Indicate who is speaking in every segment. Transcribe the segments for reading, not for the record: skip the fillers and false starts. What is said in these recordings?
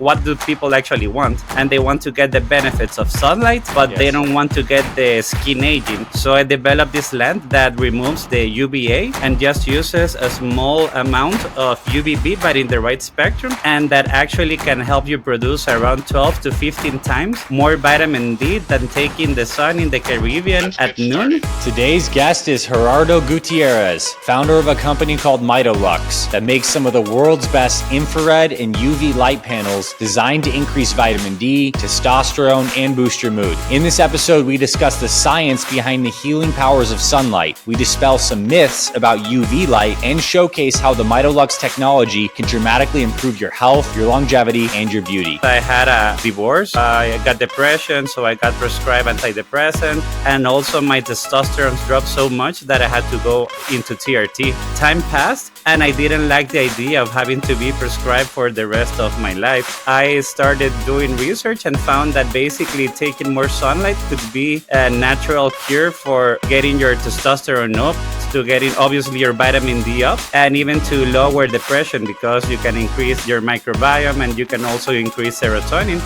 Speaker 1: what do people actually want? And they want to get the benefits of sunlight, but they don't want to get the skin aging. So I developed this lens that removes the UVA and just uses a small amount of UVB, but in the right spectrum, and that actually can help you produce around 12 to 15 times more vitamin D than taking the sun in the Caribbean at noon.
Speaker 2: Today's guest is Gerardo Gutierrez, founder of a company called Mitolux that makes some of the world's best infrared and UV light panels designed to increase vitamin D, testosterone, and boost your mood. In this episode, we discuss the science behind the healing powers of sunlight. We dispel some myths about UV light and showcase how the Mitolux technology can dramatically improve your health, your longevity, and your beauty.
Speaker 1: I had a divorce. I got depression, so I got prescribed antidepressant, and also my testosterone dropped so much that I had to go into TRT. Time passed, and I didn't like the idea of having to be prescribed for the rest of my life. I started doing research and found that basically taking more sunlight could be a natural cure for getting your testosterone up, to getting obviously your vitamin D up, and even to lower depression because you can increase your microbiome and you can also increase serotonin.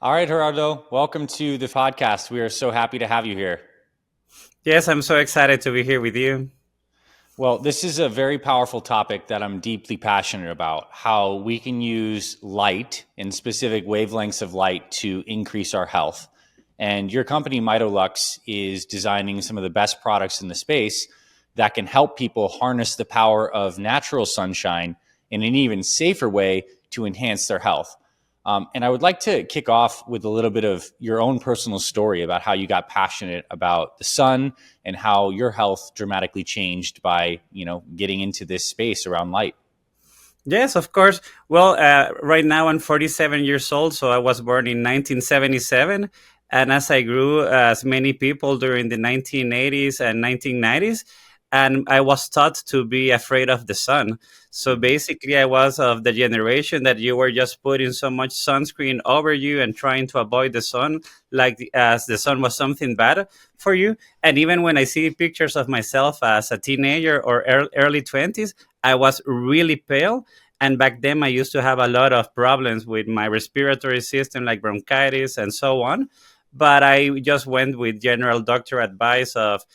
Speaker 2: All right, Gerardo, welcome to the podcast. We are so happy to have you here.
Speaker 1: Yes, I'm so excited to be here with you.
Speaker 2: Well, this is a very powerful topic that I'm deeply passionate about, how we can use light and specific wavelengths of light to increase our health. And your company, Mitolux, is designing some of the best products in the space that can help people harness the power of natural sunshine in an even safer way to enhance their health. And I would like to kick off with a little bit of your own personal story about how you got passionate about the sun and how your health dramatically changed by, getting into this space around light.
Speaker 1: Yes, of course. Well, right now I'm 47 years old, so I was born in 1977. And as I grew, as many people during the 1980s and 1990s, and I was taught to be afraid of the sun. So basically, I was of the generation that you were just putting so much sunscreen over you and trying to avoid the sun, as the sun was something bad for you. And even when I see pictures of myself as a teenager or early 20s, I was really pale. And back then, I used to have a lot of problems with my respiratory system, like bronchitis and so on. But I just went with general doctor advice of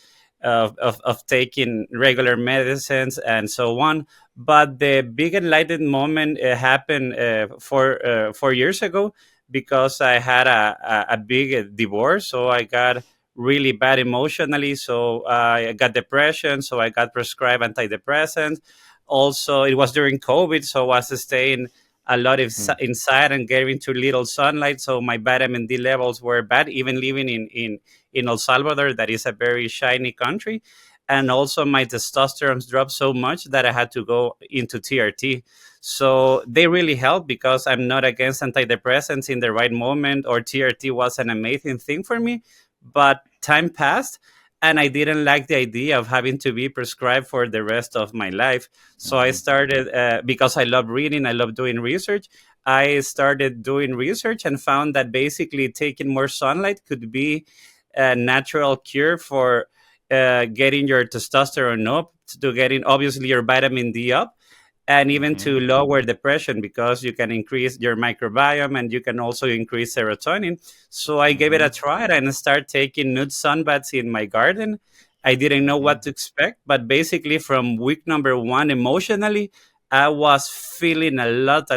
Speaker 1: taking regular medicines and so on. But the big enlightened moment happened 4 years ago because I had a big divorce. So I got really bad emotionally. So I got depression. So I got prescribed antidepressants. Also, it was during COVID. So I was staying a lot inside and getting too little sunlight. So my vitamin D levels were bad, even living in El Salvador, that is a very shiny country. And also my testosterone dropped so much that I had to go into TRT. So they really helped because I'm not against antidepressants in the right moment, or TRT was an amazing thing for me. But time passed, and I didn't like the idea of having to be prescribed for the rest of my life. So I started, because I love reading, I love doing research. I started doing research and found that basically taking more sunlight could be a natural cure for getting your testosterone up, to getting obviously your vitamin D up, and even to lower depression because you can increase your microbiome and you can also increase serotonin. So I gave it a try and started taking nude sunbaths in my garden. I didn't know what to expect, but basically from week number 1, emotionally, I was feeling a lot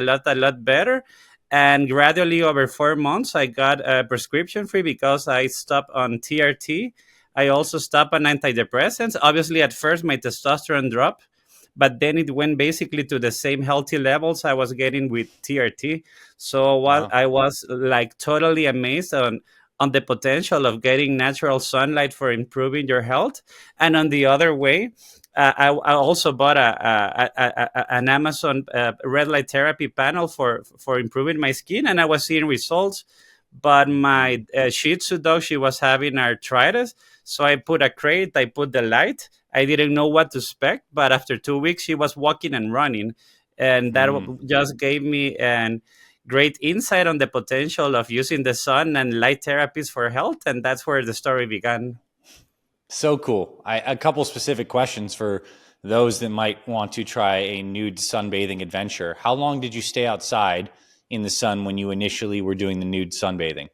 Speaker 1: better. And gradually over 4 months, I got a prescription free because I stopped on TRT. I also stopped on antidepressants. Obviously, at first, my testosterone dropped, but then it went basically to the same healthy levels I was getting with TRT. So
Speaker 2: Wow.
Speaker 1: I was like totally amazed on the potential of getting natural sunlight for improving your health. And on the other way, I also bought an Amazon red light therapy panel for improving my skin, and I was seeing results. But my Shih Tzu dog, she was having arthritis, so I put a crate, I put the light. I didn't know what to expect, but after 2 weeks, she was walking and running, and that just gave me an great insight on the potential of using the sun and light therapies for health, and that's where the story began.
Speaker 2: So cool. A couple specific questions for those that might want to try a nude sunbathing adventure, how long did you stay outside in the sun when you initially were doing the nude sunbathing?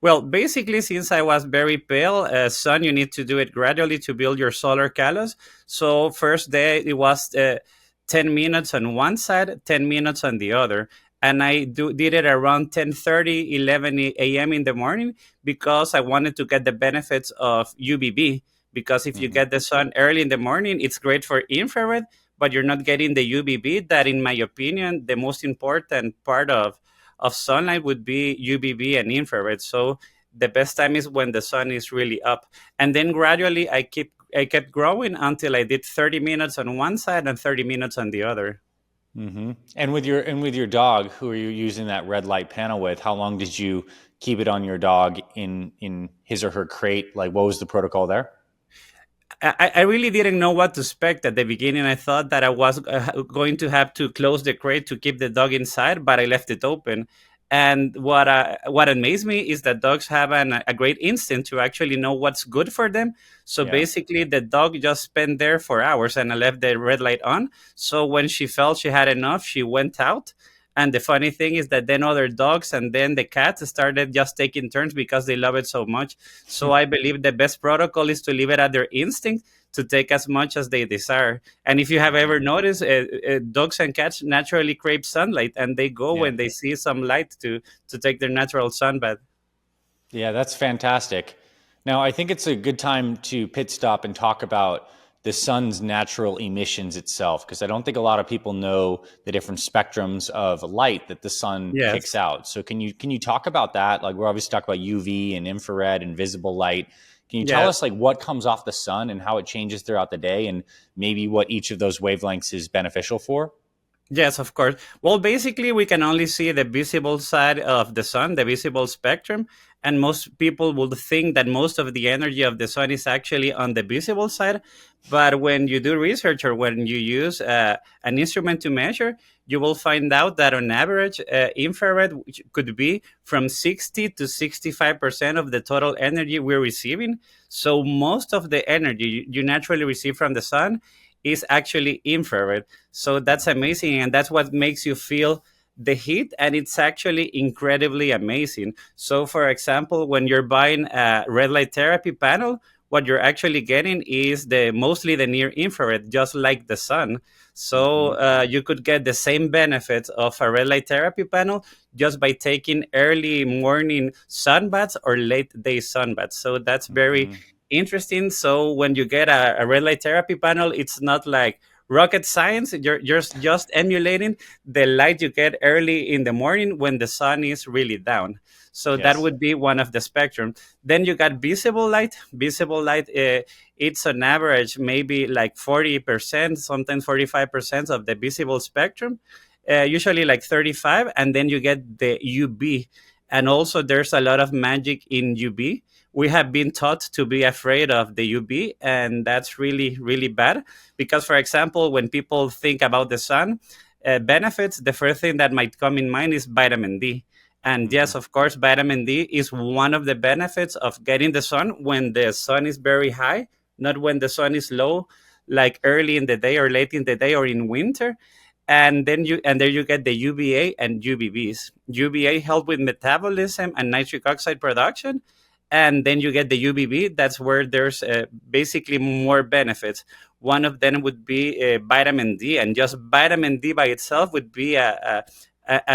Speaker 1: Well, basically, since I was very pale, sun, you need to do it gradually to build your solar callus. So first day it was 10 minutes on one side, 10 minutes on the other. And did it around 10:30, 11 a.m. in the morning because I wanted to get the benefits of UVB. Because if you
Speaker 2: Hmm.
Speaker 1: get the sun early in the morning, it's great for infrared, but you're not getting the UVB. That, in my opinion, the most important part of sunlight would be UVB and infrared. So the best time is when the sun is really up. And then gradually I kept growing until I did 30 minutes on one side and 30 minutes on the other.
Speaker 2: And with your dog, who are you using that red light panel with? How long did you keep it on your dog in his or her crate? Like, what was the protocol there?
Speaker 1: I really didn't know what to expect at the beginning. I thought that I was going to have to close the crate to keep the dog inside, but I left it open. And what amazed me is that dogs have a great instinct to actually know what's good for them. So
Speaker 2: Yeah.
Speaker 1: basically, the dog just spent there for hours, and I left the red light on. So when she felt she had enough, she went out. And the funny thing is that then other dogs and then the cats started just taking turns because they love it so much. So I believe the best protocol is to leave it at their instinct to take as much as they desire. And if you have
Speaker 2: Hmm.
Speaker 1: ever noticed, dogs and cats naturally crave sunlight, and they go
Speaker 2: Yeah.
Speaker 1: when they see some light to take their natural sunbath.
Speaker 2: Yeah, that's fantastic. Now, I think it's a good time to pit stop and talk about the sun's natural emissions itself, because I don't think a lot of people know the different spectrums of light that the sun kicks
Speaker 1: Yes.
Speaker 2: out. So, can you talk about that? Like, we're obviously talking about UV and infrared and visible light. Can you tell
Speaker 1: Yeah.
Speaker 2: us like what comes off the sun and how it changes throughout the day, and maybe what each of those wavelengths is beneficial for?
Speaker 1: Yes, of course. Well, basically, we can only see the visible side of the sun, the visible spectrum. And most people would think that most of the energy of the sun is actually on the visible side. But when you do research or when you use an instrument to measure, you will find out that on average, infrared which could be from 60 to 65% of the total energy we're receiving. So most of the energy you naturally receive from the sun is actually infrared. So that's amazing. And that's what makes you feel the heat. And it's actually incredibly amazing. So, for example, when you're buying a red light therapy panel, what you're actually getting is the mostly the near infrared, just like the sun. So
Speaker 2: Hmm.
Speaker 1: you could get the same benefits of a red light therapy panel just by taking early morning sunbaths or late day sunbaths. So that's very
Speaker 2: Hmm.
Speaker 1: interesting. So when you get a red light therapy panel, it's not like rocket science. You're just emulating the light you get early in the morning when the sun is really down. So that
Speaker 2: Yes.
Speaker 1: would be one of the spectrum. Then you got visible light. Visible light, it's on average maybe like 40%, sometimes 45% of the visible spectrum. Usually like 35, and then you get the UV. And also, there's a lot of magic in UV. We have been taught to be afraid of the UV, and that's really, really bad. Because, for example, when people think about the sun benefits, the first thing that might come in mind is vitamin D. And yes,
Speaker 2: Hmm.
Speaker 1: of course, vitamin D is one of the benefits of getting the sun when the sun is very high, not when the sun is low, like early in the day or late in the day or in winter. And there you get the UVA and UVBs. UVA help with metabolism and nitric oxide production, and then you get the UVB. That's where there's basically more benefits. One of them would be vitamin D, and just vitamin D by itself would be a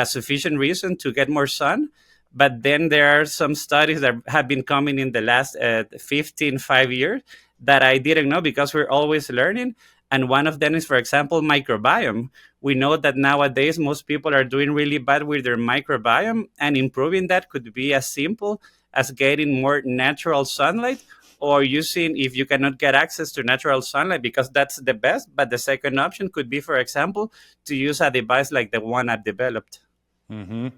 Speaker 1: sufficient reason to get more sun. But then there are some studies that have been coming in the last 5 years that I didn't know because we're always learning. And one of them is, for example, microbiome. We know that nowadays most people are doing really bad with their microbiome, and improving that could be as simple as getting more natural sunlight or using, if you cannot get access to natural sunlight, because that's the best. But the second option could be, for example, to use a device like the one I've developed.
Speaker 2: Hmm.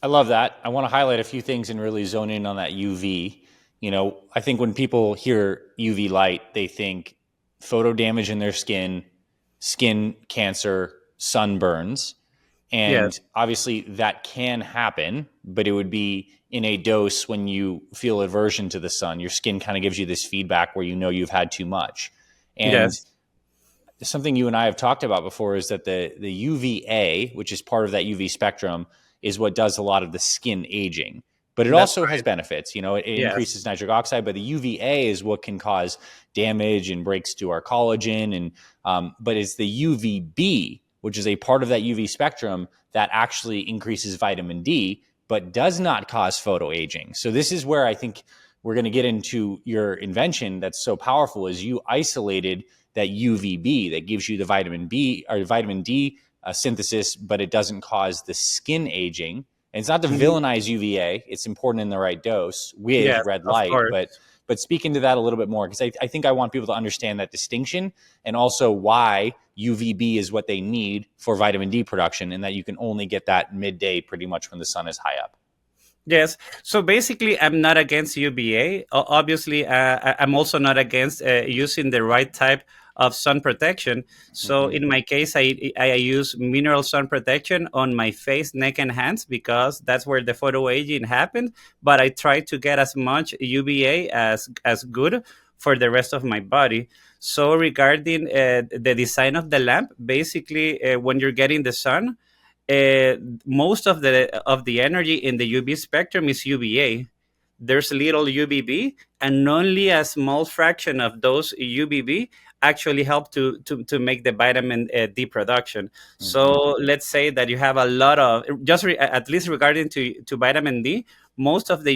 Speaker 2: I love that. I want to highlight a few things and really zone in on that UV. You know, I think when people hear UV light, they think photo damage in their skin, skin cancer, sunburns.
Speaker 1: Yes,
Speaker 2: And obviously that can happen, but it would be in a dose when you feel aversion to the sun. Your skin kind of gives you this feedback where you know you've had too much. And
Speaker 1: yes,
Speaker 2: something you and I have talked about before is that the UVA, which is part of that UV spectrum, is what does a lot of the skin aging. But it
Speaker 1: That's
Speaker 2: also has
Speaker 1: right.
Speaker 2: benefits. It
Speaker 1: Yes.
Speaker 2: increases nitric oxide, but the UVA is what can cause damage and breaks to our collagen. And but it's the UVB, which is a part of that UV spectrum that actually increases vitamin D, but does not cause photo aging. So this is where I think we're going to get into your invention that's so powerful. Is you isolated that UVB that gives you the vitamin B or vitamin D synthesis, but it doesn't cause the skin aging. And it's not to
Speaker 1: Mhm.
Speaker 2: villainize UVA; it's important in the right dose with
Speaker 1: Yes,
Speaker 2: red
Speaker 1: of
Speaker 2: light. But
Speaker 1: course.
Speaker 2: speak into that a little bit more because I think I want people to understand that distinction and also why UVB is what they need for vitamin D production, and that you can only get that midday, pretty much when the sun is high up.
Speaker 1: Yes. So basically, I'm not against UVA. Obviously, I'm also not against using the right type of sun protection. So
Speaker 2: Mm-hmm.
Speaker 1: in my case, I use mineral sun protection on my face, neck, and hands because that's where the photo aging happens. But I try to get as much UVA as good for the rest of my body. So regarding the design of the lamp, basically, when you're getting the sun, uh, most of the energy in the UV spectrum is UVA. There's little UVB, and only a small fraction of those UVB actually help to make the vitamin D production.
Speaker 2: Mm-hmm.
Speaker 1: So let's say that you have a lot of at least regarding to vitamin D, most of the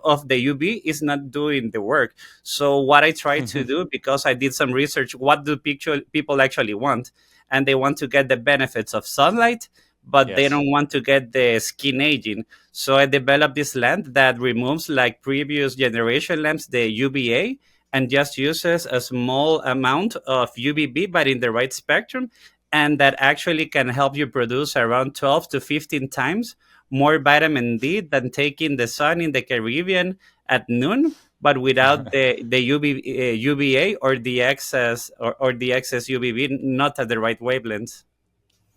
Speaker 1: of the UV is not doing the work. So what I try to do, because I did some research, what do people actually want? And they want to get the benefits of sunlight, but they
Speaker 2: Yes.
Speaker 1: don't want to get the skin aging. So I developed this lamp that removes, like previous generation lamps, the UVA, and just uses a small amount of UVB, but in the right spectrum, and that actually can help you produce around 12 to 15 times more vitamin D than taking the sun in the Caribbean at noon, but without the UVA or the excess or the excess UVB, not at the right wavelengths.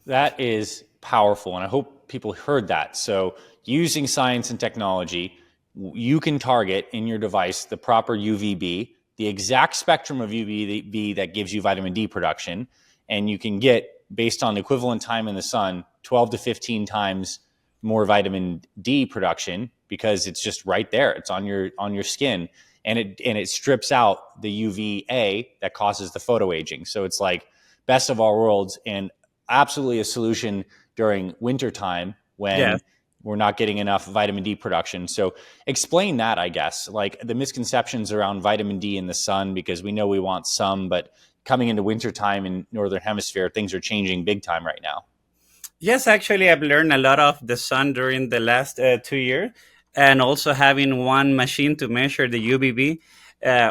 Speaker 2: That is powerful. And I hope people heard that. So, using science and technology, you can target in your device the proper UVB, the exact spectrum of UVB that gives you vitamin D production. And you can get, based on the equivalent time in the sun, 12 to 15 times more vitamin D production because it's just right there. It's on your skin. And it strips out the UVA that causes the photo aging. So it's like best of all worlds, and absolutely a solution during wintertime when
Speaker 1: Yes.
Speaker 2: we're not getting enough vitamin D production. So explain that, I guess, like the misconceptions around vitamin D in the sun, because we know we want some, but coming into wintertime in Northern Hemisphere, things are changing big time right now.
Speaker 1: Yes, actually, I've learned a lot of the sun during the last 2 years, and also having one machine to measure the UVB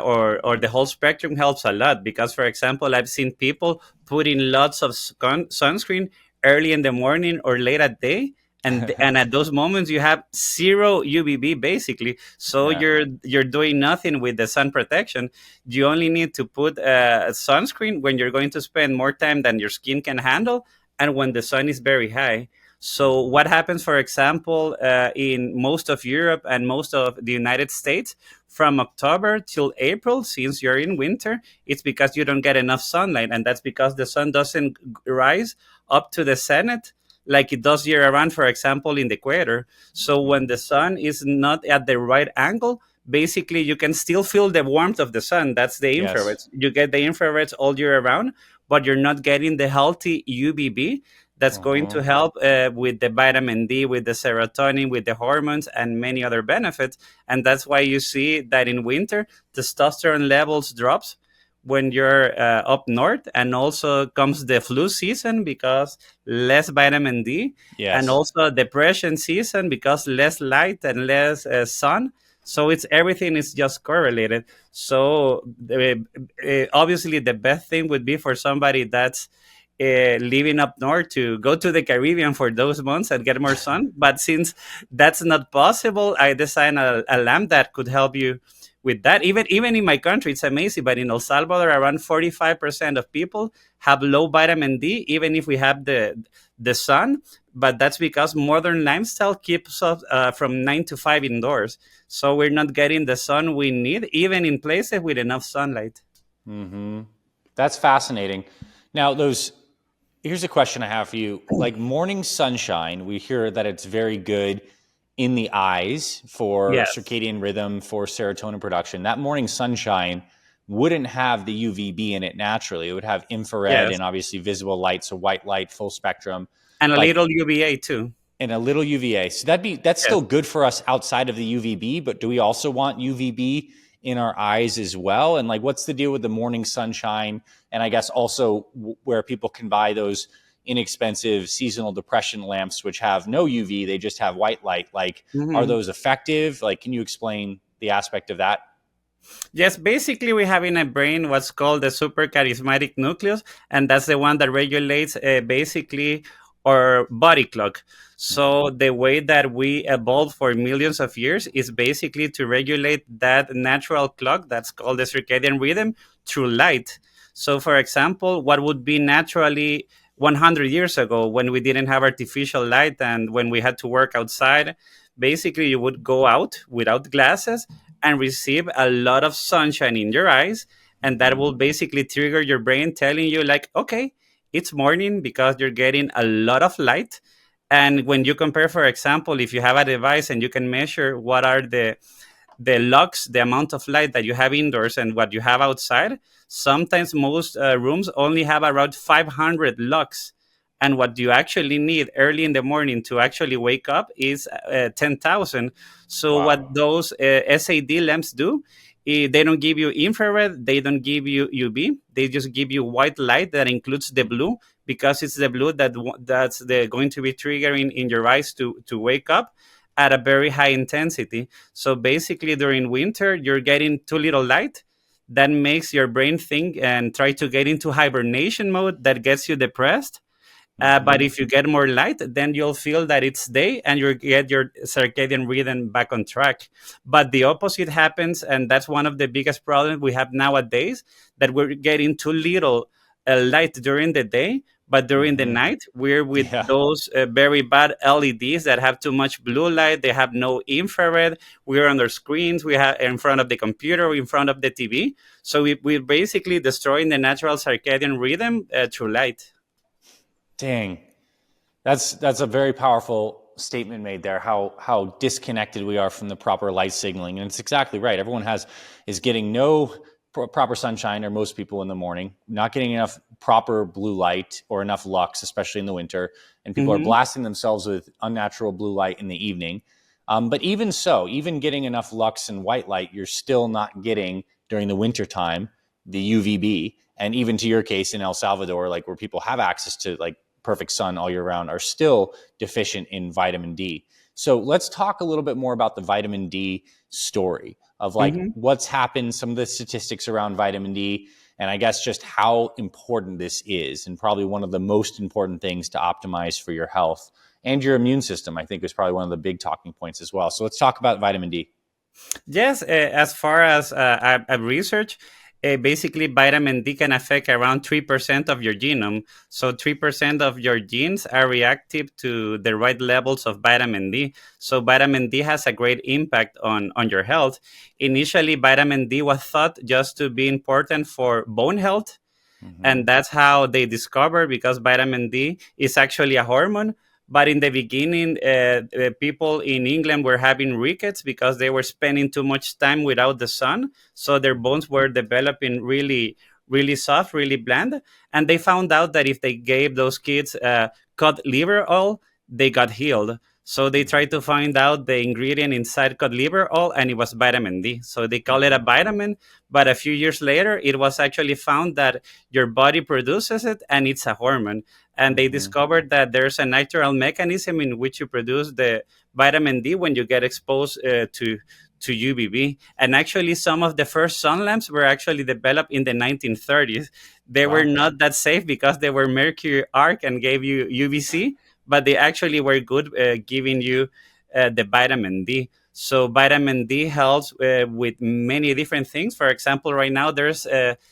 Speaker 1: or the whole spectrum helps a lot. Because, for example, I've seen people put in lots of sunscreen early in the morning or late at day, and at those moments you have zero UVB basically. So
Speaker 2: Yeah.
Speaker 1: you're doing nothing with the sun protection. You only need to put sunscreen when you're going to spend more time than your skin can handle and when the sun is very high. So,
Speaker 2: Mm-hmm.
Speaker 1: what happens, for example, in most of Europe and most of the United States, from October till April, since you're in winter, it's because you don't get enough sunlight. And that's because the sun doesn't rise up to the zenith like it does year around, for example, in the equator. So, when
Speaker 2: Mm-hmm.
Speaker 1: the sun is not at the right angle, basically you can still feel the warmth of the sun. That's the
Speaker 2: Yes.
Speaker 1: infrared. You get the infrared all year around, but you're not getting the healthy UVB that's going
Speaker 2: Mm-hmm.
Speaker 1: to help with the vitamin D, with the serotonin, with the hormones, and many other benefits. And that's why you see that in winter, testosterone levels drops when you're up north, and also comes the flu season because less vitamin D, and
Speaker 2: Yes.
Speaker 1: also depression season because less light and less sun. So it's everything is just correlated. So obviously, the best thing would be for somebody that's living up north to go to the Caribbean for those months and get more sun. But since that's not possible, I designed a lamp that could help you with that. Even in my country, it's amazing. But in El Salvador, around 45% of people have low vitamin D, even if we have the sun. But that's because modern lifestyle keeps us from 9 to 5 indoors. So we're not getting the sun we need, even in places with enough sunlight.
Speaker 2: Mm-hmm. That's fascinating. Now, those here's a question I have for you. Like morning sunshine, we hear that it's very good in the eyes for
Speaker 1: Yes.
Speaker 2: circadian rhythm, for serotonin production. That morning sunshine wouldn't have the UVB in it naturally. It would have infrared
Speaker 1: Yes.
Speaker 2: and obviously visible light, so white light, full spectrum,
Speaker 1: And a
Speaker 2: like
Speaker 1: little UVA too.
Speaker 2: and a little UVA. So that's
Speaker 1: Yes.
Speaker 2: still good for us outside of the UVB, but do we also want UVB in our eyes as well? And like, what's the deal with the morning sunshine? And I guess also where people can buy those inexpensive seasonal depression lamps, which have no UV, they just have white light. Like, are
Speaker 1: Mhm.
Speaker 2: those effective? Like, can you explain the aspect of that?
Speaker 1: Yes, basically we have in a brain what's called the supercharismatic nucleus, and that's the one that regulates basically our body clock.
Speaker 2: Mm-hmm.
Speaker 1: So the way that we evolved for millions of years is basically to regulate that natural clock that's called the circadian rhythm through light. So for example, what would be naturally 100 years ago when we didn't have artificial light and when we had to work outside, basically you would go out without glasses and receive a lot of sunshine in your eyes, and that will basically trigger your brain telling you like, okay, it's morning because you're getting a lot of light. And when you compare, for example, if you have a device and you can measure what are the lux, the amount of light that you have indoors and what you have outside, sometimes most rooms only have around 500 lux. And what you actually need early in the morning to actually wake up is 10,000. So, what
Speaker 2: Wow.
Speaker 1: those SAD lamps do, they don't give you infrared, they don't give you UV, they just give you white light that includes the blue, because it's the blue that's going to be triggering in your eyes to wake up at a very high intensity. So basically, during winter, you're getting too little light. That makes your brain think and try to get into hibernation mode. That gets you depressed. But
Speaker 2: Mm-hmm.
Speaker 1: if you get more light, then you'll feel that it's day and you get your circadian rhythm back on track. But the opposite happens, and that's one of the biggest problems we have nowadays, that we're getting too little light during the day. But during the
Speaker 2: Mm-hmm.
Speaker 1: night, we're with
Speaker 2: Yeah.
Speaker 1: those very bad LEDs that have too much blue light. They have no infrared. We're on our screens. We have in front of the computer, in front of the TV. So we're basically destroying the natural circadian rhythm through light.
Speaker 2: Dang. That's a very powerful statement made there. How disconnected we are from the proper light signaling, and it's exactly right. Everyone has is getting no proper sunshine, or most people in the morning, not getting enough proper blue light or enough lux, especially in the winter, and people are
Speaker 1: Hmm.
Speaker 2: blasting themselves with unnatural blue light in the evening. But even so, even getting enough lux and white light, you're still not getting during the winter time the UVB. And even to your case in El Salvador, like where people have access to like perfect sun all year round, are still deficient in vitamin D. So let's talk a little bit more about the vitamin D story of like
Speaker 1: Hmm.
Speaker 2: what's happened, some of the statistics around vitamin D, and I guess just how important this is, and probably one of the most important things to optimize for your health and your immune system. I think is probably one of the big talking points as well. So let's talk about vitamin D.
Speaker 1: Yes, as far as I've researched, basically vitamin D can affect around 3% of your genome. So 3% of your genes are reactive to the right levels of vitamin D. So vitamin D has a great impact on your health. Initially, vitamin D was thought just to be important for bone health,
Speaker 2: Mm-hmm.
Speaker 1: and that's how they discovered, because vitamin D is actually a hormone. But in the beginning, people in England were having rickets because they were spending too much time without the sun, so their bones were developing really soft, really bland. And they found out that if they gave those kids cod liver oil, they got healed. So they tried to find out the ingredient inside cod liver oil, and it was vitamin D. So they call it a
Speaker 2: Mm-hmm.
Speaker 1: vitamin. But a few years later, it was actually found that your body produces it, and it's a hormone. And they
Speaker 2: Mm-hmm.
Speaker 1: discovered that there's a natural mechanism in which you produce the vitamin D when you get exposed to UVB. And actually, some of the first sun lamps were actually developed in the 1930s. They were
Speaker 2: Wow.
Speaker 1: not that safe because they were mercury arc and gave you UVC, but they actually were good, giving you the vitamin D. So vitamin D helps with many different things. For example, right now there's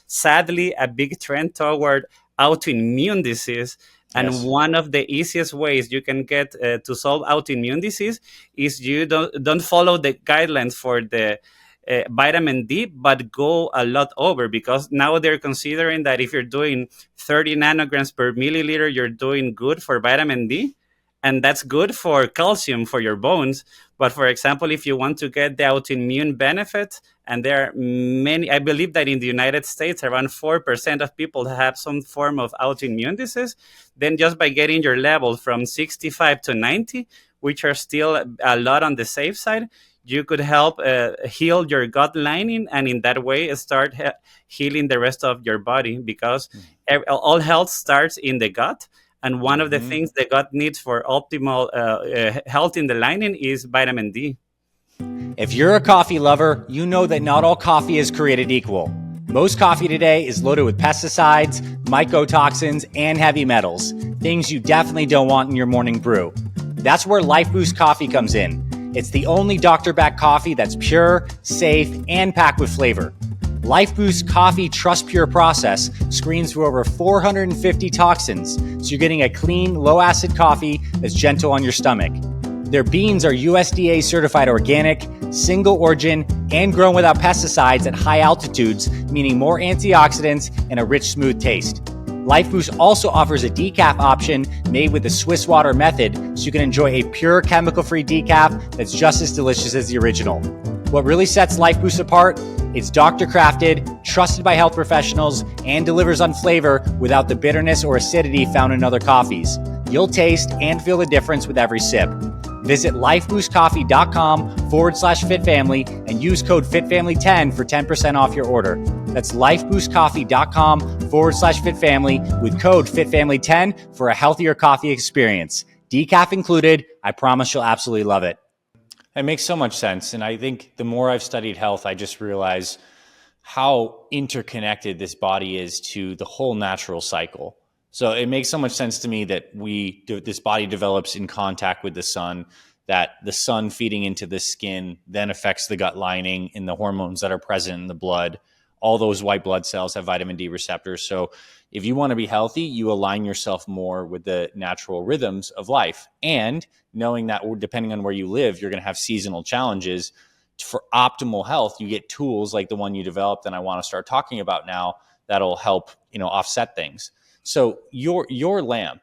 Speaker 1: sadly a big trend toward autoimmune disease. And
Speaker 2: Yes.
Speaker 1: one of the easiest ways you can get to solve autoimmune disease is you don't follow the guidelines for the vitamin D, but go a lot over, because now they're considering that if you're doing 30 nanograms per milliliter, you're doing good for vitamin D. And that's good for calcium for your bones. But for example, if you want to get the autoimmune benefit, and there are many, I believe that in the United States, around 4% of people have some form of autoimmune disease, then just by getting your level from 65 to 90, which are still a lot on the safe side, you could help heal your gut lining, and in that way start healing the rest of your body, because all health starts in the gut. And one of the things the gut needs for optimal health in the lining is vitamin D.
Speaker 2: If you're a coffee lover, you know that not all coffee is created equal. Most coffee today is loaded with pesticides, mycotoxins, and heavy metals, things you definitely don't want in your morning brew. That's where Life Boost coffee comes in. It's the only doctor-backed coffee that's pure, safe, and packed with flavor. Life Boost Coffee Trust Pure process screens for over 450 toxins, so you're getting a clean, low-acid coffee that's gentle on your stomach. Their beans are USDA certified organic, single origin, and grown without pesticides at high altitudes, meaning more antioxidants and a rich, smooth taste. Life Boost also offers a decaf option made with the Swiss water method, so you can enjoy a pure chemical-free decaf that's just as delicious as the original. What really sets Life Boost apart? It's doctor-crafted, trusted by health professionals, and delivers on flavor without the bitterness or acidity found in other coffees. You'll taste and feel the difference with every sip. Visit lifeboostcoffee.com/fitfamily and use code FITFAMILY10 for 10% off your order. That's lifeboostcoffee.com/fitfamily with code FITFAMILY10 for a healthier coffee experience. Decaf included. I promise you'll absolutely love it. It makes so much sense. And I think the more I've studied health, I just realize how interconnected this body is to the whole natural cycle. So it makes so much sense to me that this body develops in contact with the sun, that the sun feeding into the skin then affects the gut lining and the hormones that are present in the blood. All those white blood cells have vitamin D receptors. So if you want to be healthy, you align yourself more with the natural rhythms of life. And knowing that depending on where you live, you're going to have seasonal challenges. For optimal health, you get tools like the one you developed and I want to start talking about now that'll help, offset things. So your lamp,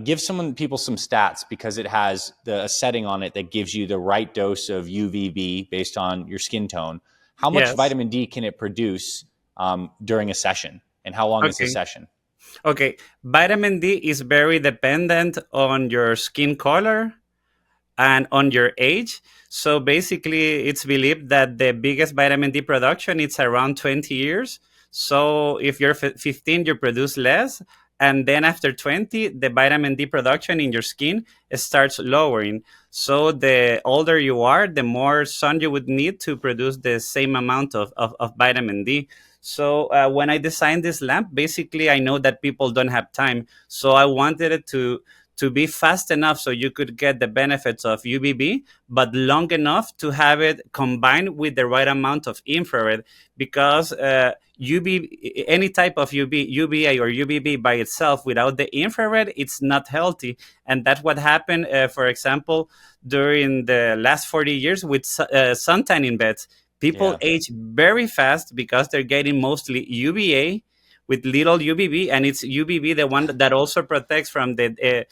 Speaker 2: give people some stats, because it has a setting on it that gives you the right dose of UVB based on your skin tone. How much vitamin D can it produce during a session, and how long is the session?
Speaker 1: Okay, vitamin D is very dependent on your skin color and on your age. So basically, it's believed that the biggest vitamin D production is around 20 years. So if you're 15, you produce less. And then after 20, the vitamin D production in your skin starts lowering. So the older you are, the more sun you would need to produce the same amount of vitamin D. So when I designed this lamp, basically I know that people don't have time. So I wanted it to be fast enough so you could get the benefits of UVB, but long enough to have it combined with the right amount of infrared, because any type of UVA or UVB by itself without the infrared, it's not healthy. And that's what happened, for example, during the last 40 years with sun tanning beds. People age very fast because they're getting mostly UVA with little UVB, and it's UVB the one that also protects from the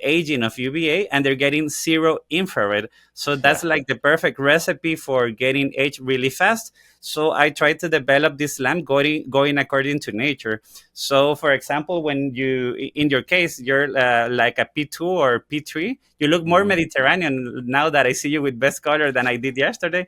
Speaker 1: aging of UVA, and they're getting zero infrared. So that's like the perfect recipe for getting aged really fast. So I tried to develop this lamp going according to nature. So for example, when in your case, you're like a P2 or P3, you look more Mediterranean now that I see you with best color than I did yesterday.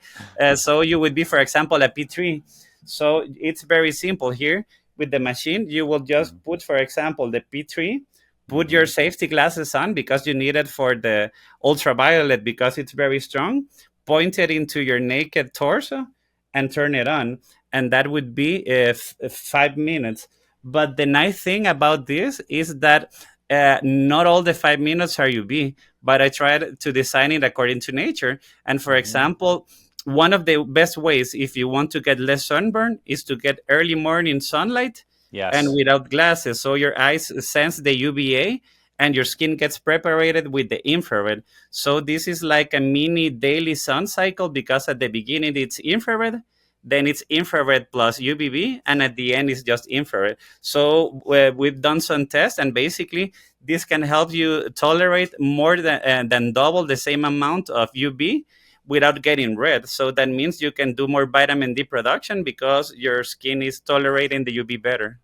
Speaker 1: So you would be, for example, a P3. So it's very simple here. With the machine, you will just put, for example, the P3, put your safety glasses on because you need it for the ultraviolet because it's very strong, point it into your naked torso and turn it on. And that would be 5 minutes. But the nice thing about this is that not all the 5 minutes are UV, but I tried to design it according to nature. And for example, one of the best ways if you want to get less sunburn is to get early morning sunlight and without glasses. So your eyes sense the UVA and your skin gets preparated with the infrared. So this is like a mini daily sun cycle, because at the beginning it's infrared, then it's infrared plus UVB, and at the end it's just infrared. So we've done some tests, and basically this can help you tolerate more than double the same amount of UV without getting red. So that means you can do more vitamin D production because your skin is tolerating the UV better.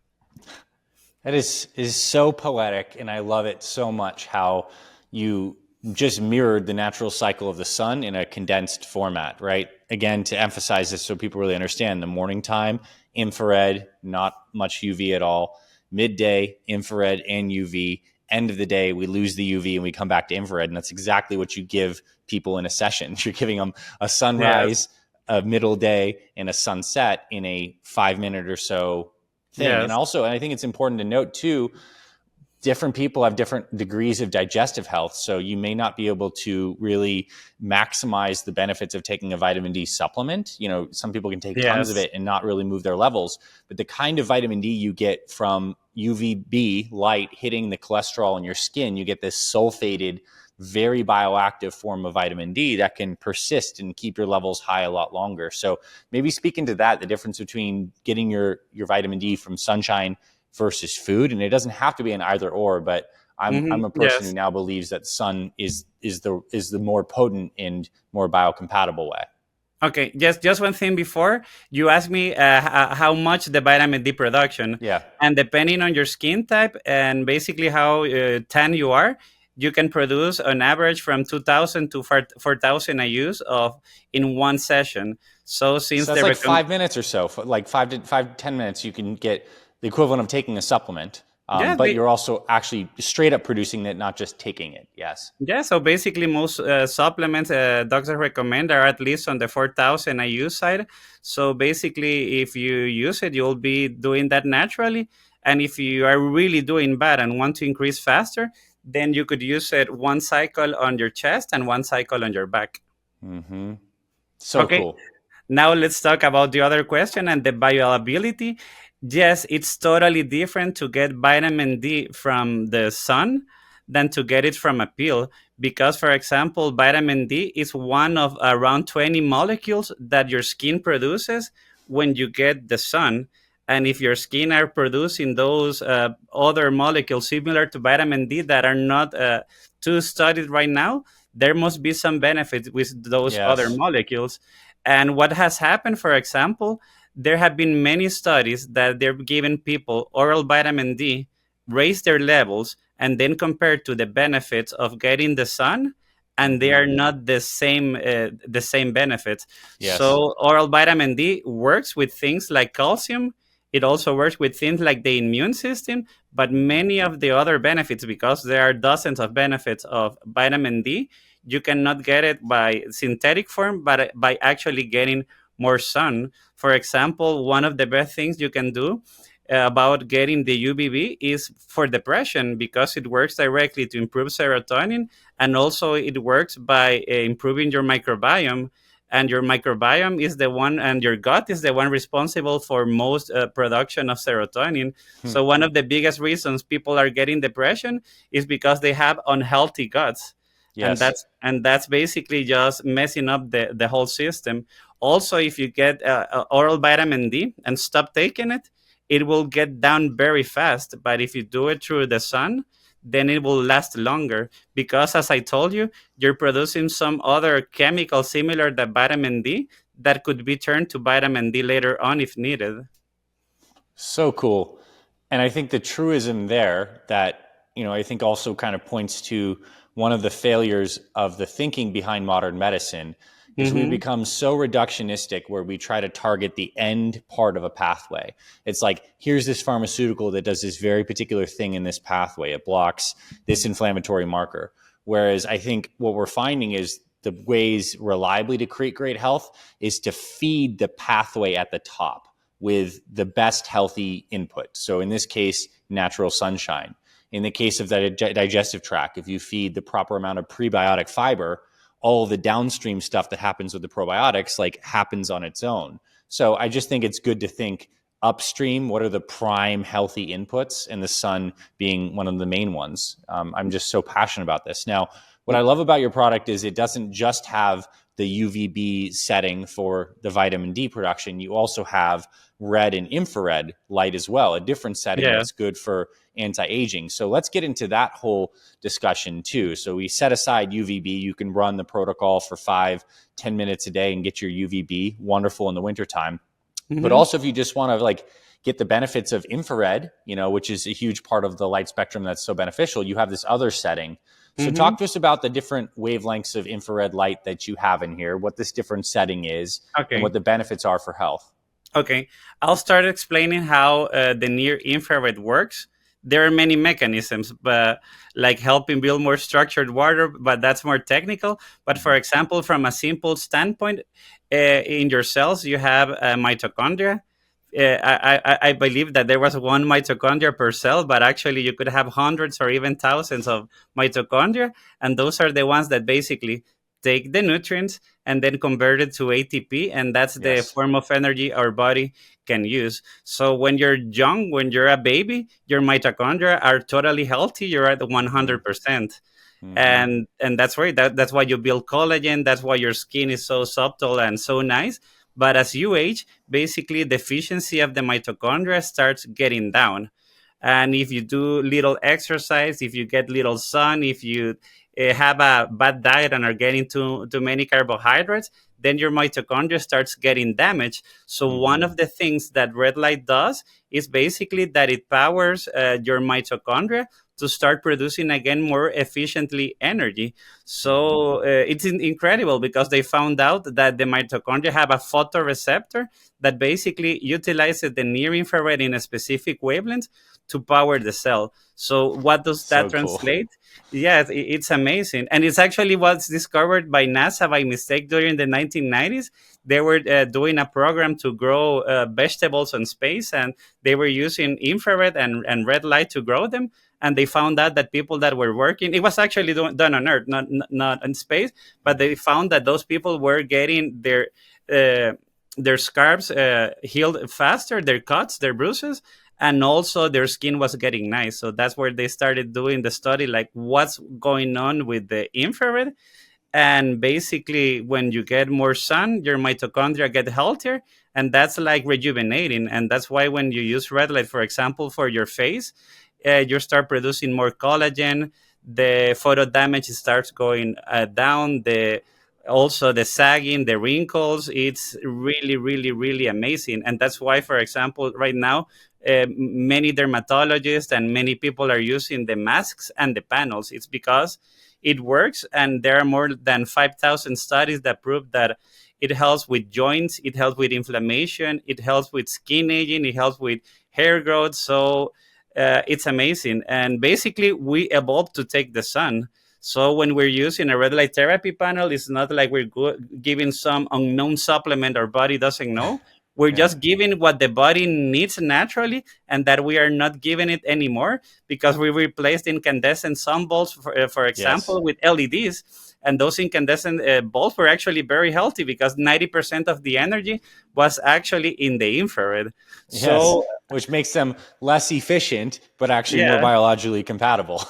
Speaker 2: That is so poetic, and I love it so much how you just mirrored the natural cycle of the sun in a condensed format, right? Again, to emphasize this so people really understand, the morning time, infrared, not much UV at all. Midday, infrared and UV. End of the day, we lose the UV and we come back to infrared. And that's exactly what you give people in a session. You're giving them a sunrise,
Speaker 1: Yes.
Speaker 2: a middle day, and a sunset in a 5 minute or so thing. And
Speaker 1: Yes.
Speaker 2: also, and I think it's important to note too, different people have different degrees of digestive health. So you may not be able to really maximize the benefits of taking a vitamin D supplement. You know, some people can take tons of
Speaker 1: Yes.
Speaker 2: it and not really move their levels. But the kind of vitamin D you get from UVB light hitting the cholesterol in your skin, you get this sulfated, very bioactive form of vitamin D that can persist and keep your levels high a lot longer. So maybe speak into that, the difference between getting your vitamin D from sunshine versus food. And it doesn't have to be an either or, but I'm a person who
Speaker 1: Yes.
Speaker 2: now believes that sun is the more potent and more biocompatible way.
Speaker 1: Okay, just one thing before you asked me how much the vitamin D production,
Speaker 2: Yeah.
Speaker 1: and depending on your skin type and basically how tan you are, you can produce on average from 2,000 to 4,000 IUs of in one session. So since
Speaker 2: So that's
Speaker 1: the
Speaker 2: like 5 minutes or so, like 5 to 10 minutes, you can get the equivalent of taking a supplement.
Speaker 1: yeah,
Speaker 2: But you're also actually straight up producing it, not just taking it. Yes.
Speaker 1: yeah, so basically, most supplements doctors recommend are at least on the 4,000 IU side. So basically, if you use it, you'll be doing that naturally. And if you are really doing bad and want to increase faster, then you could use it one cycle on your chest and one cycle on your back.
Speaker 2: Mm-hmm. So
Speaker 1: Okay,
Speaker 2: cool.
Speaker 1: now let's talk about the other question and the bioavailability. Yes, it's totally different to get vitamin D from the sun than to get it from a pill, because, for example, vitamin D is one of around 20 molecules that your skin produces when you get the sun. And if your skin are producing those other molecules similar to vitamin D that are not too studied right now, there must be some benefits with those other
Speaker 2: Yes.
Speaker 1: molecules. And what has happened, for example, there have been many studies that they're giving people oral vitamin D, raise their levels, and then compared to the benefits of getting the sun, and they
Speaker 2: Mm-hmm.
Speaker 1: are not the same benefits.
Speaker 2: Yes.
Speaker 1: So oral vitamin D works with things like calcium. It also works with things like the immune system, but many of the other benefits, because there are dozens of benefits of vitamin D, you cannot get it by synthetic form, but by actually getting more sun. For example, one of the best things you can do about getting the UVB is for depression, because it works directly to improve serotonin, and also it works by improving your microbiome. And your microbiome is the one, and your gut is the one responsible for most production of serotonin.
Speaker 2: Hmm.
Speaker 1: So one of the biggest reasons people are getting depression is because they have unhealthy guts, and
Speaker 2: Yes.
Speaker 1: that's basically just messing up the whole system. Also, if you get oral vitamin D and stop taking it, it will get down very fast. But if you do it through the sun, then it will last longer, because, as I told you, you're producing some other chemical similar to vitamin D that could be turned to vitamin D later on if needed.
Speaker 2: So cool. And I think the truism there that, I think also kind of points to one of the failures of the thinking behind modern medicine is we
Speaker 1: Hmm.
Speaker 2: become so reductionistic where we try to target the end part of a pathway. It's like, here's this pharmaceutical that does this very particular thing in this pathway. It blocks this inflammatory marker. Whereas I think what we're finding is the ways reliably to create great health is to feed the pathway at the top with the best healthy input. So in this case, natural sunshine. In the case of the digestive tract, if you feed the proper amount of prebiotic fiber, all the downstream stuff that happens with the probiotics like happens on its own. So I just think it's good to think upstream, what are the prime healthy inputs, and the sun being one of the main ones. I'm just so passionate about this. Now, what I love about your product is it doesn't just have the UVB setting for the vitamin D production. You also have red and infrared light as well, a different setting
Speaker 1: Yeah.
Speaker 2: that's good for anti-aging. So let's get into that whole discussion too. So we set aside UVB. You can run the protocol for 5-10 minutes a day and get your UVB. Wonderful in the wintertime. But
Speaker 1: Hmm.
Speaker 2: also, if you just want to like get the benefits of infrared, which is a huge part of the light spectrum that's so beneficial, you have this other setting. So
Speaker 1: Hmm.
Speaker 2: talk to us about the different wavelengths of infrared light that you have in here, what this different setting is, and what
Speaker 1: Okay.
Speaker 2: the benefits are for health.
Speaker 1: Okay, I'll start explaining how the near infrared works. There are many mechanisms, but like helping build more structured water, but that's more technical. But for
Speaker 2: Mm-hmm.
Speaker 1: example, from a simple standpoint, in your cells, you have mitochondria. I believe that there was one mitochondria per cell, but actually you could have hundreds or even thousands of mitochondria, and those are the ones that basically take the nutrients and then convert it to ATP, and that's the
Speaker 2: Yes.
Speaker 1: form of energy our body can use. So when you're young, when you're a baby, your mitochondria are totally healthy. You're at
Speaker 2: Mm-hmm.
Speaker 1: 100%,
Speaker 2: Mm-hmm.
Speaker 1: and that's right. That's why you build collagen. That's why your skin is so subtle and so nice. But as you age, basically, the efficiency of the mitochondria starts getting down. And if you do little exercise, if you get little sun, if you have a bad diet and are getting too many carbohydrates, then your mitochondria starts getting damaged. So one
Speaker 2: Mm-hmm.
Speaker 1: of the things that red light does is basically that it powers your mitochondria to start producing again more efficiently energy.
Speaker 2: Mm-hmm.
Speaker 1: So it's incredible because they found out that the mitochondria have a photoreceptor that basically utilizes the near infrared in a specific wavelength to power the cell. So what does that
Speaker 2: So cool.
Speaker 1: translate? Yes, it's amazing, and it's actually what's discovered by NASA by mistake during the 1990s. They were doing a program to grow vegetables in space, and they were using infrared and red light to grow them. And they found out that people that were working, it was actually done on Earth, not in space, but they found that those people were getting uh, their scars healed faster, their cuts, their bruises, and also their skin was getting nice. So that's where they started doing the study, like what's going on with the infrared. And basically, when you get more sun, your mitochondria get healthier, and that's like rejuvenating. And that's why when you use red light, for example, for your face, you start producing more collagen. The photo damage starts going down. The also the sagging, the wrinkles, it's really, really, really amazing. And that's why, for example, right now, many dermatologists and many people are using the masks and the panels. It's because it works, and there are more than 5,000 studies that prove that it helps with joints, it helps with inflammation, it helps with skin aging, it helps with hair growth. So it's amazing. And basically, we evolved to take the sun. So when we're using a red light therapy panel, it's not like we're giving some unknown supplement our body doesn't know. We're
Speaker 2: Yeah.
Speaker 1: just giving what the body needs naturally, and that we are not giving it anymore because we replaced incandescent sun bulbs, for
Speaker 2: Yes.
Speaker 1: example, with LEDs. And those incandescent bulbs were actually very healthy because 90% of the energy was actually in the infrared.
Speaker 2: Yes.
Speaker 1: So,
Speaker 2: Which makes them less efficient, but actually more
Speaker 1: yeah.
Speaker 2: biologically compatible.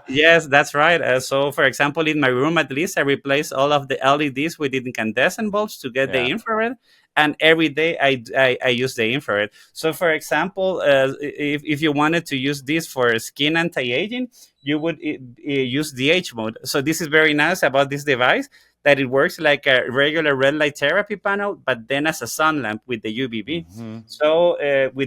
Speaker 1: Yes, that's right. So, for example, in my room, at least, I replace all of the LEDs with incandescent bulbs to get the
Speaker 2: Yeah.
Speaker 1: infrared. And every day I use the infrared. So, for example, if you wanted to use this for skin anti aging, you would use DH mode. So, this is very nice about this device that it works like a regular red light therapy panel, but then as a sun lamp with the UVB.
Speaker 2: Mm-hmm.
Speaker 1: So,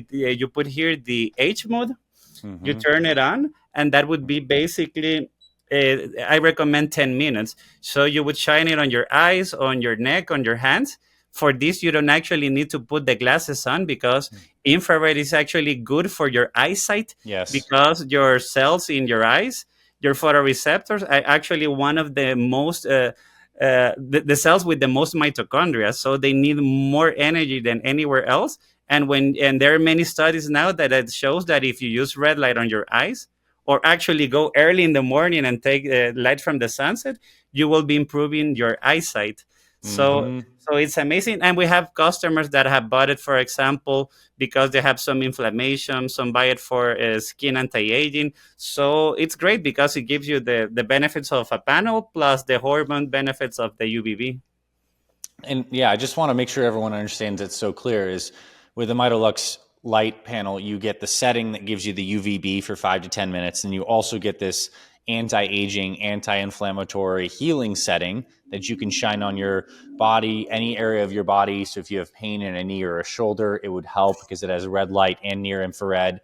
Speaker 1: you put here the H mode, you
Speaker 2: Mm-hmm.
Speaker 1: turn it on, and that would be basically I recommend 10 minutes. So you would shine it on your eyes, on your neck, on your hands. For this, you don't actually need to put the glasses on because infrared is actually good for your eyesight,
Speaker 2: Yes.
Speaker 1: because your cells in your eyes, your photoreceptors, are actually one of the most the cells with the most mitochondria. So they need more energy than anywhere else. And there are many studies now that it shows that if you use red light on your eyes, or actually go early in the morning and take light from the sunset, you will be improving your eyesight. So it's amazing, and we have customers that have bought it, for example, because they have some inflammation. Some buy it for skin anti-aging. So it's great because it gives you the benefits of a panel plus the hormone benefits of the UVB.
Speaker 2: And yeah, I just want to make sure everyone understands it's so clear is with the Mitolux light panel, you get the setting that gives you the UVB for 5 to 10 minutes. And you also get this anti-aging, anti-inflammatory healing setting that you can shine on your body, any area of your body. So if you have pain in a knee or a shoulder, it would help because it has red light and near infrared.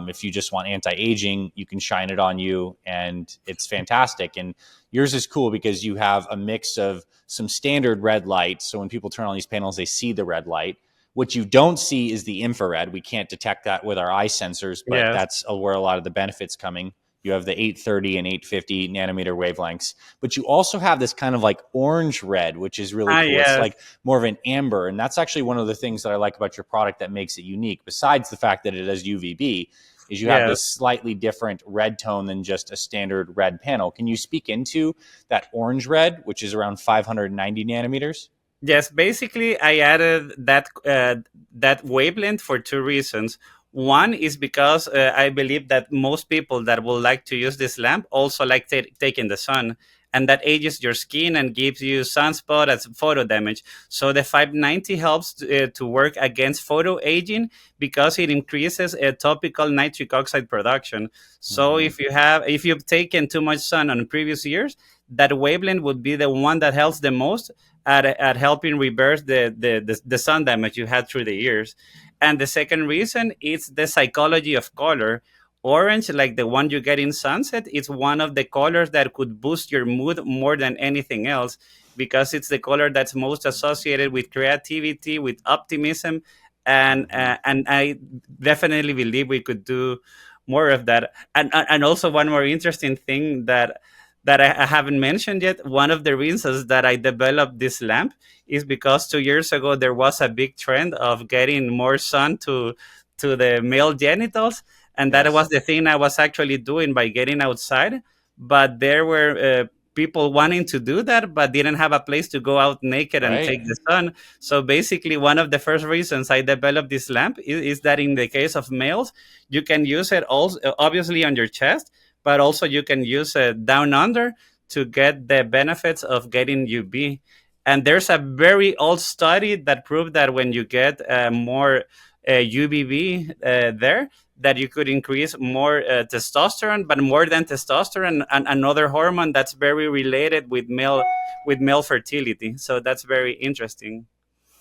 Speaker 2: If you just want anti-aging, you can shine it on you, and it's fantastic. And yours is cool because you have a mix of some standard red light. So when people turn on these panels, they see the red light. What you don't see is the infrared. We can't detect that with our eye sensors, but
Speaker 1: Yes.
Speaker 2: that's where a lot of the benefits coming. You have the 830 and 850 nanometer wavelengths, but you also have this kind of like orange red, which is really
Speaker 1: Ah,
Speaker 2: cool. It's
Speaker 1: yes.
Speaker 2: like more of an amber. And that's actually one of the things that I like about your product that makes it unique, besides the fact that it has UVB, is you have
Speaker 1: Yes.
Speaker 2: this slightly different red tone than just a standard red panel. Can you speak into that orange red, which is around 590 nanometers?
Speaker 1: Yes, basically, I added that wavelength for two reasons. One is because I believe that most people that would like to use this lamp also like taking the sun, and that ages your skin and gives you sunspot as photo damage. So the 590 helps to work against photo aging because it increases topical nitric oxide production. So
Speaker 2: Mm-hmm.
Speaker 1: if you've taken too much sun on previous years, that wavelength would be the one that helps the most at helping reverse the sun damage you had through the years. And the second reason is the psychology of color. Orange, like the one you get in sunset, is one of the colors that could boost your mood more than anything else because it's the color that's most associated with creativity, with optimism,
Speaker 2: Mm-hmm.
Speaker 1: and I definitely believe we could do more of that. And also one more interesting thing that I haven't mentioned yet. One of the reasons that I developed this lamp is because 2 years ago there was a big trend of getting more sun to the male genitals, and that was
Speaker 2: Yes.
Speaker 1: the thing I was actually doing by getting outside. But there were people wanting to do that, but didn't have a place to go out naked and
Speaker 2: Right.
Speaker 1: take the sun. So basically, one of the first reasons I developed this lamp is that in the case of males, you can use it also obviously on your chest, but also you can use it down under to get the benefits of getting UV. And there's a very old study that proved that when you get more UVB there, that you could increase more testosterone, but more than testosterone, and another hormone that's very related with male fertility. So that's very interesting.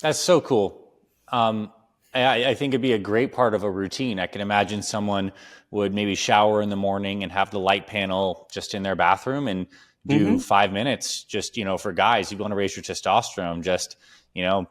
Speaker 2: That's so cool. Um, I think it'd be a great part of a routine. I can imagine someone would maybe shower in the morning and have the light panel just in their bathroom and do
Speaker 1: Hmm.
Speaker 2: 5 minutes. Just for guys, you want to raise your testosterone, just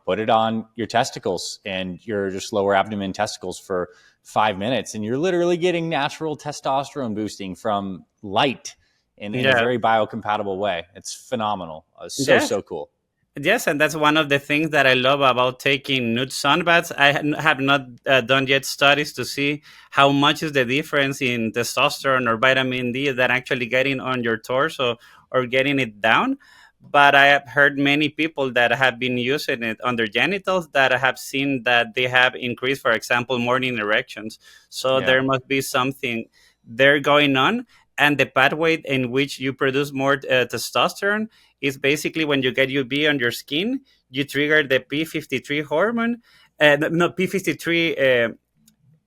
Speaker 2: put it on your testicles and your just lower abdomen testicles for 5 minutes, and you're literally getting natural testosterone boosting from light in a
Speaker 1: Yeah.
Speaker 2: very biocompatible way. It's phenomenal. So
Speaker 1: Yes.
Speaker 2: so cool.
Speaker 1: Yes, and that's one of the things that I love about taking nude sunbaths. I have not done yet studies to see how much is the difference in testosterone or vitamin D that actually getting on your torso or getting it down. But I have heard many people that have been using it on their genitals that have seen that they have increased, for example, morning erections. So
Speaker 2: Yeah.
Speaker 1: there must be something there going on. And the pathway in which you produce more testosterone is basically when you get UV on your skin, you trigger the P53 hormone, no P53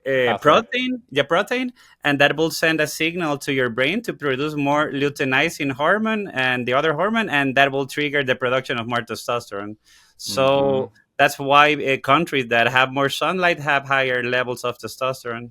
Speaker 2: Pathway.
Speaker 1: protein, the protein, and that will send a signal to your brain to produce more luteinizing hormone and the other hormone, and that will trigger the production of more testosterone.
Speaker 2: Hmm.
Speaker 1: So that's why countries that have more sunlight have higher levels of testosterone.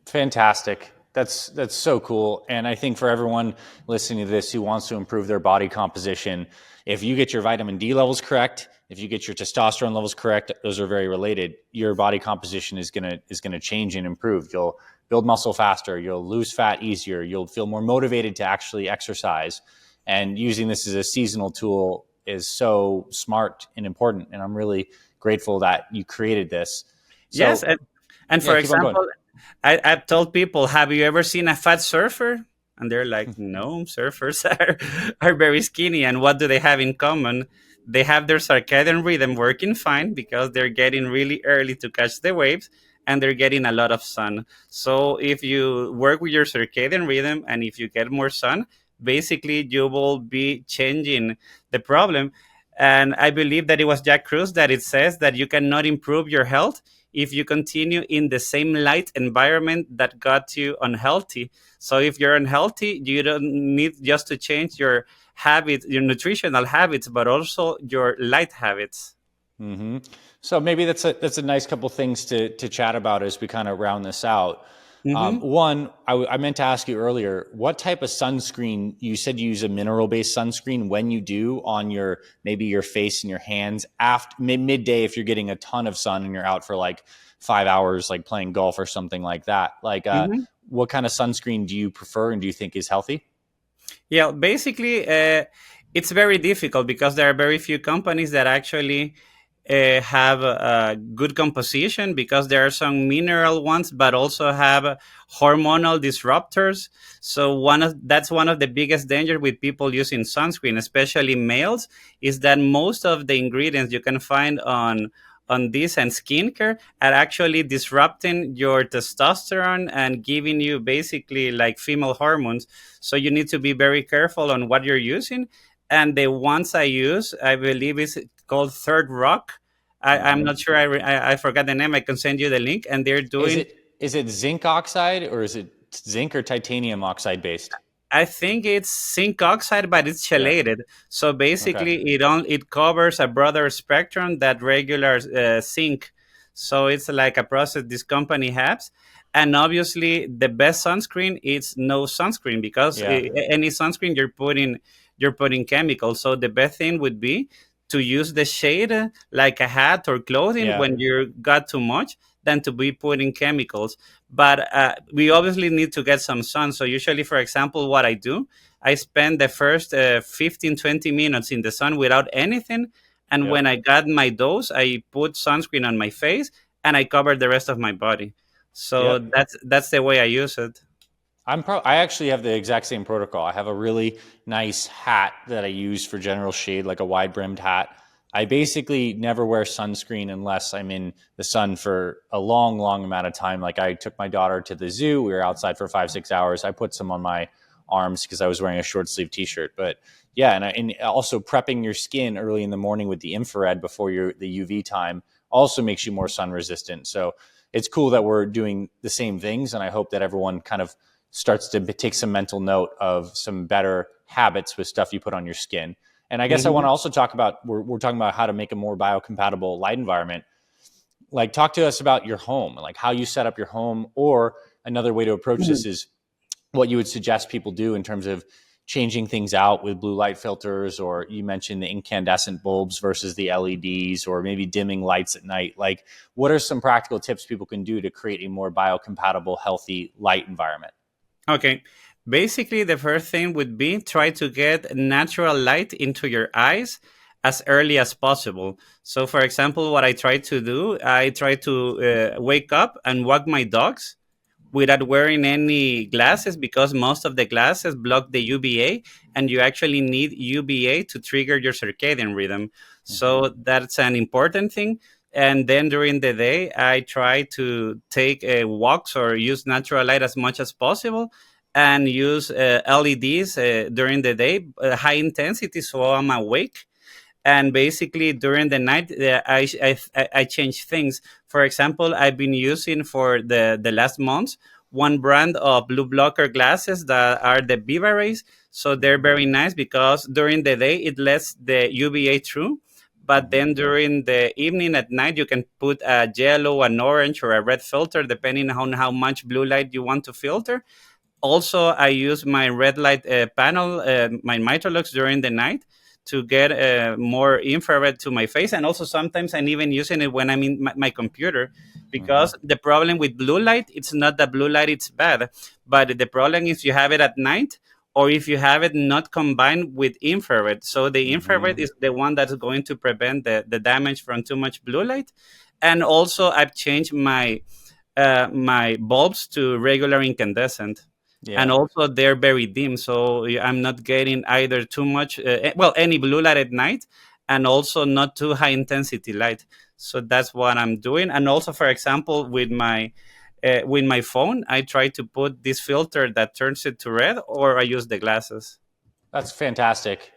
Speaker 2: Fantastic. That's so cool. And I think for everyone listening to this who wants to improve their body composition, if you get your vitamin D levels correct, if you get your testosterone levels correct, those are very related. Your body composition is gonna change and improve. You'll build muscle faster. You'll lose fat easier. You'll feel more motivated to actually exercise. And using this as a seasonal tool is so smart and important. And I'm really grateful that you created this.
Speaker 1: Yes,
Speaker 2: So
Speaker 1: and
Speaker 2: yeah,
Speaker 1: for
Speaker 2: keep on going.
Speaker 1: example, I've told people, have you ever seen a fat surfer? And they're like, no, surfers are very skinny. And what do they have in common? they have their circadian rhythm working fine because they're getting really early to catch the waves, and they're getting a lot of sun. So if you work with your circadian rhythm and if you get more sun, basically you will be changing the problem. And I believe that it was Jack Cruz that it says that you cannot improve your health if you continue in the same light environment that got you unhealthy. So if you're unhealthy, you don't need just to change your habits, your nutritional habits, but also your light habits.
Speaker 2: Hmm. So maybe that's a nice couple things to chat about as we kind of round this out.
Speaker 1: Hmm.
Speaker 2: One, I meant to ask you earlier, what type of sunscreen? You said you use a mineral based sunscreen. When you do on your maybe your face and your hands after midday, if you're getting a ton of sun and you're out for like 5 hours, like playing golf or something like that, like what kind of sunscreen do you prefer and do you think is healthy?
Speaker 1: Yeah, basically, it's very difficult because there are very few companies that actually have a good composition, because there are some mineral ones, but also have hormonal disruptors. So that's one of the biggest danger with people using sunscreen, especially males, is that most of the ingredients you can find on this and skincare are actually disrupting your testosterone and giving you basically like female hormones. So you need to be very careful on what you're using. And the ones I use, I believe, is called Third Rock. I'm
Speaker 2: Hmm.
Speaker 1: not sure. I forgot the name. I can send you the link. And they're
Speaker 2: Is
Speaker 1: doing,
Speaker 2: it zinc oxide or is it zinc or titanium oxide based?
Speaker 1: I think it's zinc oxide, but it's
Speaker 2: Yeah.
Speaker 1: chelated. So
Speaker 2: Okay.
Speaker 1: basically, it covers a broader spectrum that regular zinc. So it's like a process this company has. And obviously, the best sunscreen is no sunscreen, because
Speaker 2: Yeah.
Speaker 1: any sunscreen you're putting chemicals. So the best thing would be to use the shade like a hat or clothing
Speaker 2: Yeah.
Speaker 1: when you got too much, than to be putting chemicals. But we obviously need to get some sun. So usually, for example, what I do, I spend the first 15 20 minutes in the sun without anything, and
Speaker 2: Yep.
Speaker 1: when I got my dose, I put sunscreen on my face and I cover the rest of my body. So
Speaker 2: Yep.
Speaker 1: that's the way I use it.
Speaker 2: I actually have the exact same protocol. I have a really nice hat that I use for general shade, like a wide brimmed hat. I basically never wear sunscreen unless I'm in the sun for a long, long amount of time. Like I took my daughter to the zoo. We were outside for 5, 6 hours. I put some on my arms because I was wearing a short sleeve t-shirt. But yeah, and also prepping your skin early in the morning with the infrared before the UV time also makes you more sun resistant. So it's cool that we're doing the same things. And I hope that everyone kind of starts to take some mental note of some better habits with stuff you put on your skin. And I guess I want
Speaker 1: Hmm.
Speaker 2: to also talk about we're talking about how to make a more biocompatible light environment. Like talk to us about your home, like how you set up your home, or another way to approach this is what you would suggest people do in terms of changing things out with blue light filters, or you mentioned the incandescent bulbs versus the LEDs, or maybe dimming lights at night. Like what are some practical tips people can do to create a more biocompatible, healthy light environment?
Speaker 1: Okay. Basically, the first thing would be try to get natural light into your eyes as early as possible. So, for example, what I try to do, I try to wake up and walk my dogs without wearing any glasses, because most of the glasses block the UVA, and you actually need UVA to trigger your circadian rhythm.
Speaker 2: Mm-hmm.
Speaker 1: So that's an important thing. And then during the day, I try to take walks or use natural light as much as possible, and use LEDs during the day, high intensity, so I'm awake. And basically during the night, I change things. For example, I've been using for the last months one brand of blue blocker glasses that are the Viva rays. So they're
Speaker 2: Mm-hmm.
Speaker 1: very nice because during the day it lets the UVA through, but
Speaker 2: Mm-hmm.
Speaker 1: then during the evening at night you can put a yellow, an orange, or a red filter depending on how much blue light you want to filter. Also, I use my red light panel, my Mitolux, during the night to get more infrared to my face. And also sometimes I'm even using it when I'm in my computer,
Speaker 2: Mm-hmm.
Speaker 1: because the problem with blue light, it's not that blue light it's bad, but the problem is you have it at night, or if you have it not combined with infrared. So the infrared
Speaker 2: Mm-hmm.
Speaker 1: is the one that's going to prevent the damage from too much blue light. And also I've changed my bulbs to regular incandescent, and
Speaker 2: Yeah.
Speaker 1: also they're very dim, so I'm not getting either too much, well, any blue light at night, and also not too high intensity light. So that's what I'm doing. And also, for example, with my phone, I try to put this filter that turns it to red, or I use the glasses.
Speaker 2: That's fantastic.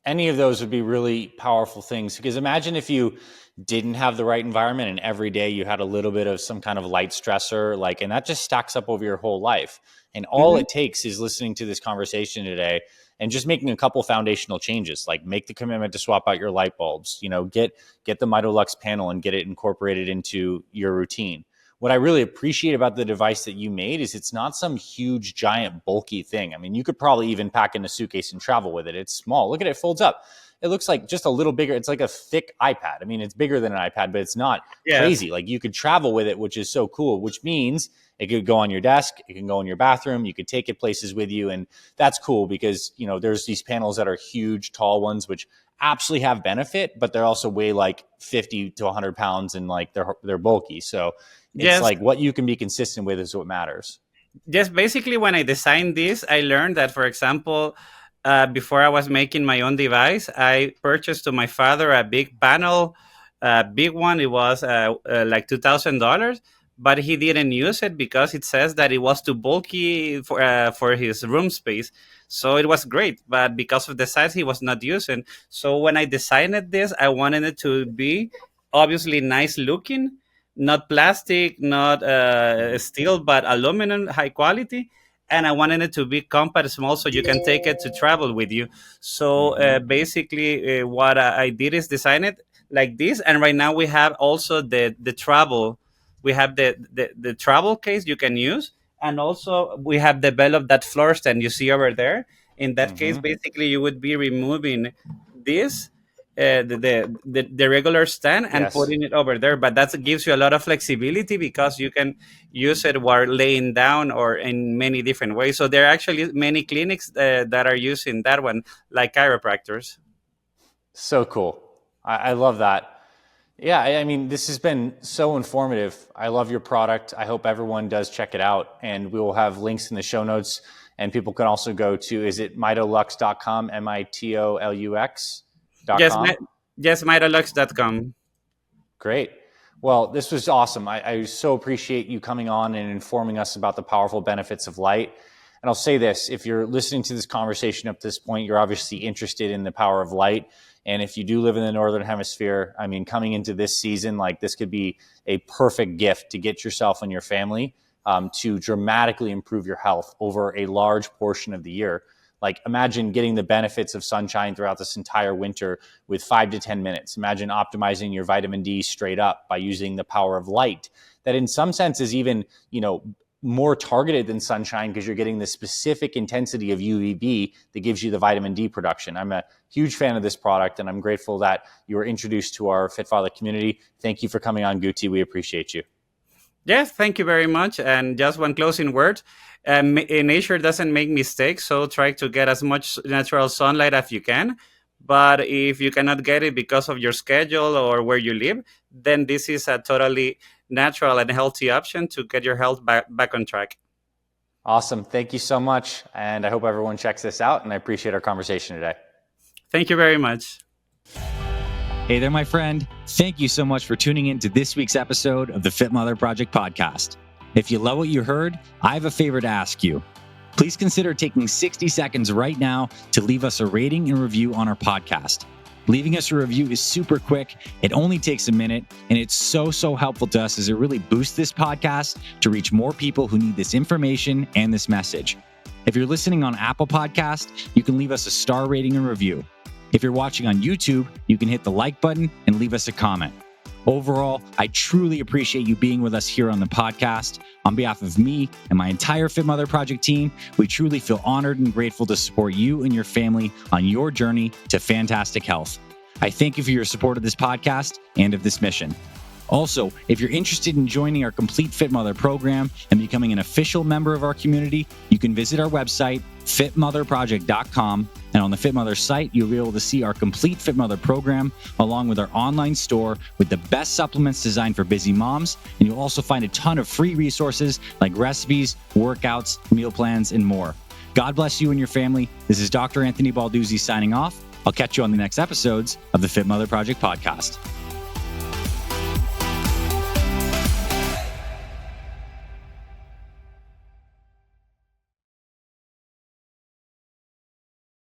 Speaker 2: Any of those would be really powerful things, because imagine if you didn't have the right environment and every day you had a little bit of some kind of light stressor, like, and that just stacks up over your whole life. And all
Speaker 1: Hmm.
Speaker 2: it takes is listening to this conversation today and just making a couple foundational changes, like make the commitment to swap out your light bulbs, get the Mitolux panel and get it incorporated into your routine. What I really appreciate about the device that you made is it's not some huge, giant, bulky thing. I mean, you could probably even pack in a suitcase and travel with it. It's small. Look at it, it folds up. It looks like just a little bigger. It's like a thick iPad. I mean, it's bigger than an iPad, but it's not
Speaker 1: Yes.
Speaker 2: crazy. Like, you could travel with it, which is so cool, which means it could go on your desk. It can go in your bathroom. You could take it places with you. And that's cool because, there's these panels that are huge, tall ones, which absolutely have benefit, but they're also weigh like 50 to 100 pounds and like they're bulky. So it's
Speaker 1: Yes.
Speaker 2: like what you can be consistent with is what matters.
Speaker 1: Yes, basically, when I designed this, I learned that, for example, before I was making my own device, I purchased to my father a big panel, a big one. It was like $2,000, but he didn't use it because it says that it was too bulky for his room space. So it was great, but because of the size, he was not using. So when I designed this, I wanted it to be obviously nice looking, not plastic, not steel, but aluminum, high quality. And I wanted it to be compact, small, so you can take it to travel with you. So
Speaker 2: Mm-hmm.
Speaker 1: basically, what I did is design it like this. And right now we have also the travel. We have the travel case you can use, and also we have developed that floor stand you see over there. In that case,
Speaker 2: Mm-hmm.
Speaker 1: basically, you would be removing this the regular stand and
Speaker 2: Yes.
Speaker 1: putting it over there, but that gives you a lot of flexibility because you can use it while laying down or in many different ways. So there are actually many clinics that are using that one, like chiropractors.
Speaker 2: So cool. I love that. Yeah, I mean, this has been so informative. I love your product. I hope everyone does check it out. And we will have links in the show notes. And people can also go to, is it mitolux.com,
Speaker 1: Yes,
Speaker 2: mitolux.com?
Speaker 1: yes, Mitolux.com.
Speaker 2: Great. Well, this was awesome. I so appreciate you coming on and informing us about the powerful benefits of light. And I'll say this, if you're listening to this conversation up to this point, you're obviously interested in the power of light. And if you do live in the Northern Hemisphere, I mean, coming into this season, like, this could be a perfect gift to get yourself and your family to dramatically improve your health over a large portion of the year. Like, imagine getting the benefits of sunshine throughout this entire winter with 5 to 10 minutes. Imagine optimizing your vitamin D straight up by using the power of light that in some sense is even, more targeted than sunshine because you're getting the specific intensity of UVB that gives you the vitamin D production. I'm a huge fan of this product, and I'm grateful that you were introduced to our Fit Father community. Thank you for coming on, Guti. We appreciate you.
Speaker 1: Yes, thank you very much. And just one closing word. Nature doesn't make mistakes, so try to get as much natural sunlight as you can. But if you cannot get it because of your schedule or where you live, then this is a totally natural and healthy option to get your health back on track.
Speaker 2: Awesome. Thank you so much. And I hope everyone checks this out. And I appreciate our conversation today.
Speaker 1: Thank you very much.
Speaker 3: Hey there, my friend. Thank you so much for tuning in to this week's episode of the Fit Mother Project podcast. If you love what you heard, I have a favor to ask you. Please consider taking 60 seconds right now to leave us a rating and review on our podcast. Leaving us a review is super quick. It only takes a minute, and it's so helpful to us as it really boosts this podcast to reach more people who need this information and this message. If you're listening on Apple Podcast, you can leave us a star rating and review. If you're watching on YouTube, you can hit the like button and leave us a comment. Overall, I truly appreciate you being with us here on the podcast. On behalf of me and my entire Fit Mother Project team, we truly feel honored and grateful to support you and your family on your journey to fantastic health. I thank you for your support of this podcast and of this mission. Also, if you're interested in joining our Complete Fit Mother program and becoming an official member of our community, you can visit our website, fitmotherproject.com. And on the Fit Mother site, you'll be able to see our Complete Fit Mother program, along with our online store with the best supplements designed for busy moms. And you'll also find a ton of free resources like recipes, workouts, meal plans, and more. God bless you and your family. This is Dr. Anthony Balduzzi signing off. I'll catch you on the next episodes of the Fit Mother Project podcast.